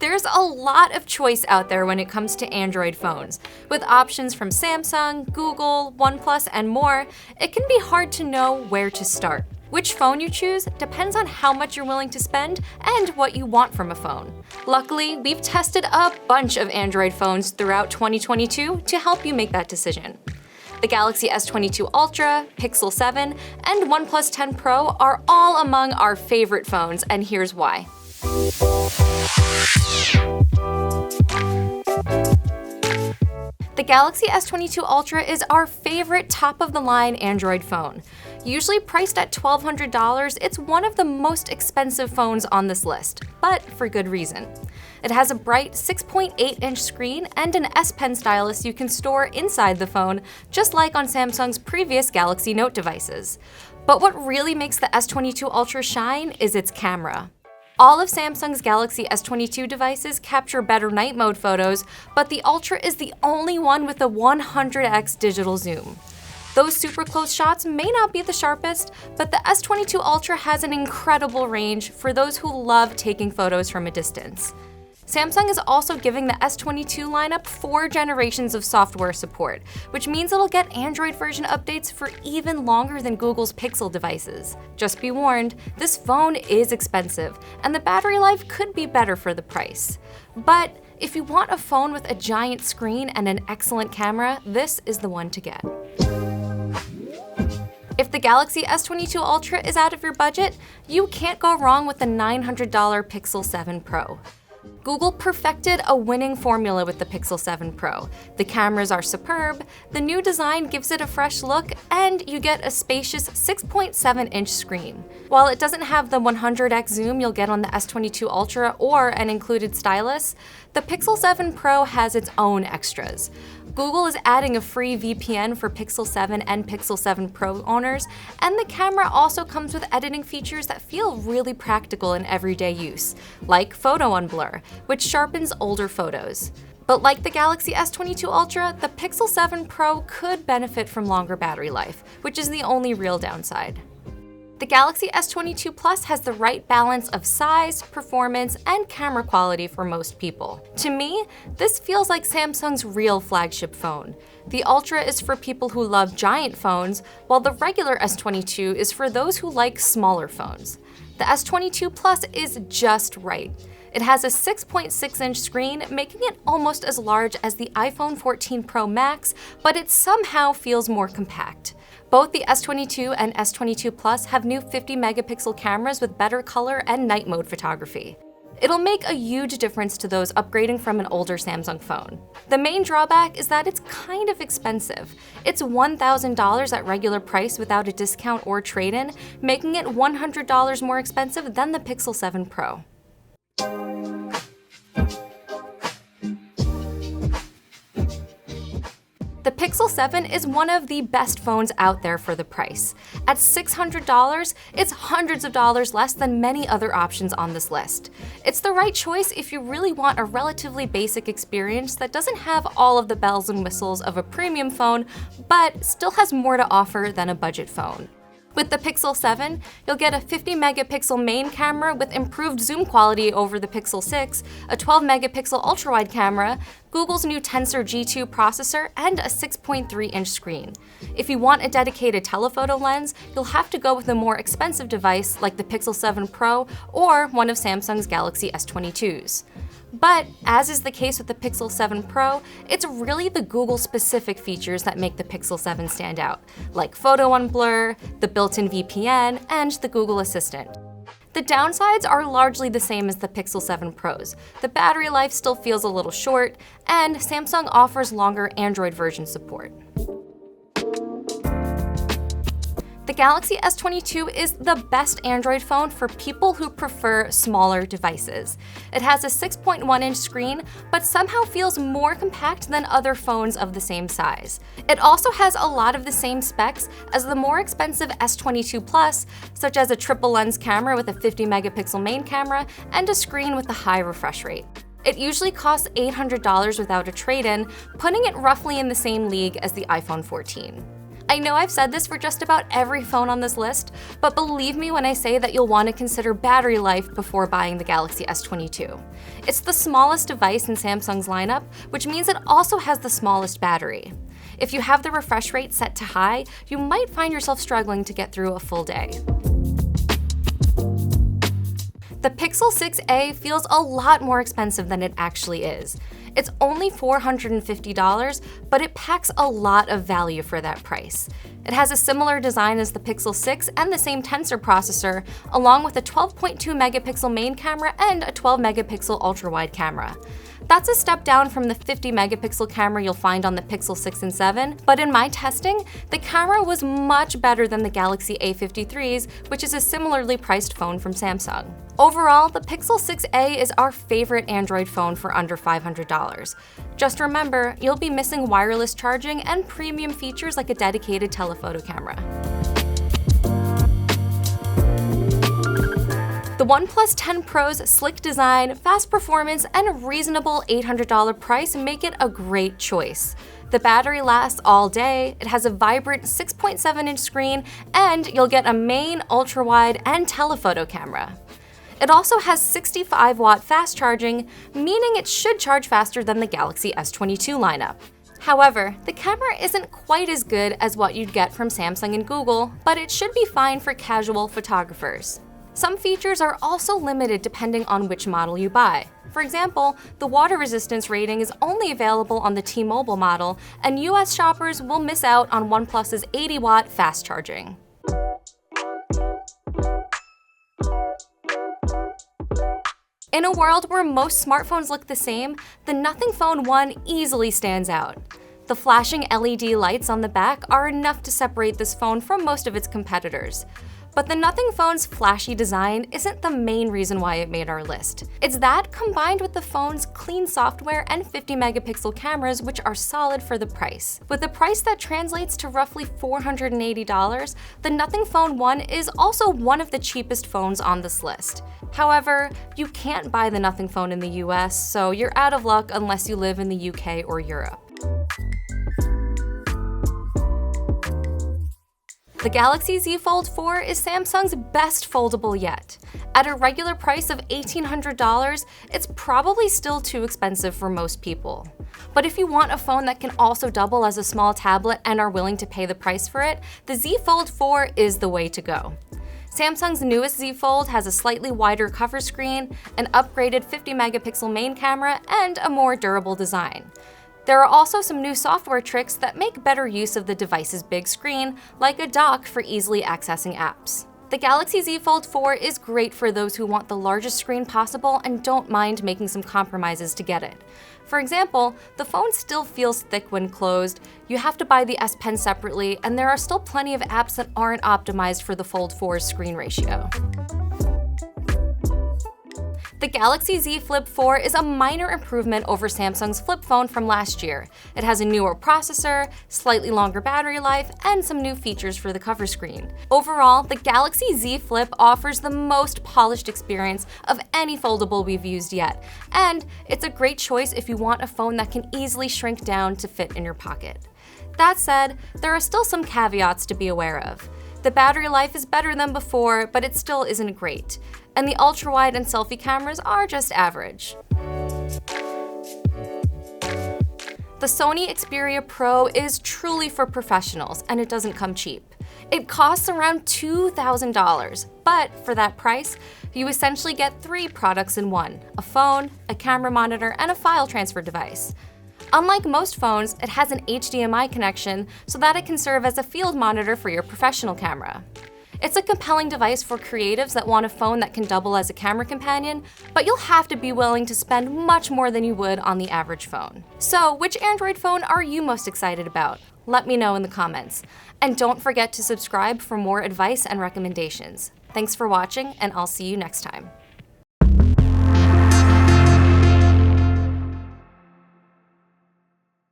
There's a lot of choice out there when it comes to Android phones. With options from Samsung, Google, OnePlus, and more, it can be hard to know where to start. Which phone you choose depends on how much you're willing to spend and what you want from a phone. Luckily, we've tested a bunch of Android phones throughout 2022 to help you make that decision. The Galaxy S22 Ultra, Pixel 7, and OnePlus 10 Pro are all among our favorite phones, and here's why. The Galaxy S22 Ultra is our favorite top-of-the-line Android phone. Usually priced at $1,200, it's one of the most expensive phones on this list, but for good reason. It has a bright 6.8-inch screen and an S Pen stylus you can store inside the phone, just like on Samsung's previous Galaxy Note devices. But what really makes the S22 Ultra shine is its camera. All of Samsung's Galaxy S22 devices capture better night mode photos, but the Ultra is the only one with a 100x digital zoom. Those super close shots may not be the sharpest, but the S22 Ultra has an incredible range for those who love taking photos from a distance. Samsung is also giving the S22 lineup 4 generations of software support, which means it'll get Android version updates for even longer than Google's Pixel devices. Just be warned, this phone is expensive, and the battery life could be better for the price. But if you want a phone with a giant screen and an excellent camera, this is the one to get. If the Galaxy S22 Ultra is out of your budget, you can't go wrong with the $900 Pixel 7 Pro. Google perfected a winning formula with the Pixel 7 Pro. The cameras are superb, the new design gives it a fresh look, and you get a spacious 6.7-inch screen. While it doesn't have the 100x zoom you'll get on the S22 Ultra or an included stylus, the Pixel 7 Pro has its own extras. Google is adding a free VPN for Pixel 7 and Pixel 7 Pro owners, and the camera also comes with editing features that feel really practical in everyday use, like Photo on Blur, which sharpens older photos. But like the Galaxy S22 Ultra, the Pixel 7 Pro could benefit from longer battery life, which is the only real downside. The Galaxy S22 Plus has the right balance of size, performance, and camera quality for most people. To me, this feels like Samsung's real flagship phone. The Ultra is for people who love giant phones, while the regular S22 is for those who like smaller phones. The S22 Plus is just right. It has a 6.6-inch screen, making it almost as large as the iPhone 14 Pro Max, but it somehow feels more compact. Both the S22 and S22 Plus have new 50-megapixel cameras with better color and night mode photography. It'll make a huge difference to those upgrading from an older Samsung phone. The main drawback is that it's kind of expensive. It's $1,000 at regular price without a discount or trade-in, making it $100 more expensive than the Pixel 7 Pro. The Pixel 7 is one of the best phones out there for the price. At $600, it's hundreds of dollars less than many other options on this list. It's the right choice if you really want a relatively basic experience that doesn't have all of the bells and whistles of a premium phone, but still has more to offer than a budget phone. With the Pixel 7, you'll get a 50-megapixel main camera with improved zoom quality over the Pixel 6, a 12-megapixel ultra-wide camera, Google's new Tensor G2 processor, and a 6.3-inch screen. If you want a dedicated telephoto lens, you'll have to go with a more expensive device like the Pixel 7 Pro or one of Samsung's Galaxy S22s. But, as is the case with the Pixel 7 Pro, it's really the Google-specific features that make the Pixel 7 stand out, like Photo on Blur, the built-in VPN, and the Google Assistant. The downsides are largely the same as the Pixel 7 Pros. The battery life still feels a little short, and Samsung offers longer Android version support. The Galaxy S22 is the best Android phone for people who prefer smaller devices. It has a 6.1-inch screen, but somehow feels more compact than other phones of the same size. It also has a lot of the same specs as the more expensive S22 Plus, such as a triple lens camera with a 50-megapixel main camera and a screen with a high refresh rate. It usually costs $800 without a trade-in, putting it roughly in the same league as the iPhone 14. I know I've said this for just about every phone on this list, but believe me when I say that you'll want to consider battery life before buying the Galaxy S22. It's the smallest device in Samsung's lineup, which means it also has the smallest battery. If you have the refresh rate set to high, you might find yourself struggling to get through a full day. The Pixel 6a feels a lot more expensive than it actually is. It's only $450, but it packs a lot of value for that price. It has a similar design as the Pixel 6 and the same Tensor processor, along with a 12.2 megapixel main camera and a 12 megapixel ultra-wide camera. That's a step down from the 50 megapixel camera you'll find on the Pixel 6 and 7, but in my testing, the camera was much better than the Galaxy A53's, which is a similarly priced phone from Samsung. Overall, the Pixel 6a is our favorite Android phone for under $500. Just remember, you'll be missing wireless charging and premium features like a dedicated telephoto camera. The OnePlus 10 Pro's slick design, fast performance, and reasonable $800 price make it a great choice. The battery lasts all day, it has a vibrant 6.7-inch screen, and you'll get a main, ultra-wide, and telephoto camera. It also has 65-watt fast charging, meaning it should charge faster than the Galaxy S22 lineup. However, the camera isn't quite as good as what you'd get from Samsung and Google, but it should be fine for casual photographers. Some features are also limited depending on which model you buy. For example, the water resistance rating is only available on the T-Mobile model, and US shoppers will miss out on OnePlus's 80-watt fast charging. In a world where most smartphones look the same, the Nothing Phone 1 easily stands out. The flashing LED lights on the back are enough to separate this phone from most of its competitors. But the Nothing Phone's flashy design isn't the main reason why it made our list. It's that combined with the phone's clean software and 50 megapixel cameras, which are solid for the price. With a price that translates to roughly $480, the Nothing Phone 1 is also one of the cheapest phones on this list. However, you can't buy the Nothing Phone in the US, so you're out of luck unless you live in the UK or Europe. The Galaxy Z Fold 4 is Samsung's best foldable yet. At a regular price of $1,800, it's probably still too expensive for most people. But if you want a phone that can also double as a small tablet and are willing to pay the price for it, the Z Fold 4 is the way to go. Samsung's newest Z Fold has a slightly wider cover screen, an upgraded 50 megapixel main camera, and a more durable design. There are also some new software tricks that make better use of the device's big screen, like a dock for easily accessing apps. The Galaxy Z Fold 4 is great for those who want the largest screen possible and don't mind making some compromises to get it. For example, the phone still feels thick when closed, you have to buy the S Pen separately, and there are still plenty of apps that aren't optimized for the Fold 4's screen ratio. The Galaxy Z Flip 4 is a minor improvement over Samsung's flip phone from last year. It has a newer processor, slightly longer battery life, and some new features for the cover screen. Overall, the Galaxy Z Flip offers the most polished experience of any foldable we've used yet, and it's a great choice if you want a phone that can easily shrink down to fit in your pocket. That said, there are still some caveats to be aware of. The battery life is better than before, but it still isn't great. And the ultra-wide and selfie cameras are just average. The Sony Xperia Pro is truly for professionals, and it doesn't come cheap. It costs around $2,000, but for that price, you essentially get 3 products in one: a phone, a camera monitor, and a file transfer device. Unlike most phones, it has an HDMI connection so that it can serve as a field monitor for your professional camera. It's a compelling device for creatives that want a phone that can double as a camera companion, but you'll have to be willing to spend much more than you would on the average phone. So, which Android phone are you most excited about? Let me know in the comments. And don't forget to subscribe for more advice and recommendations. Thanks for watching, and I'll see you next time.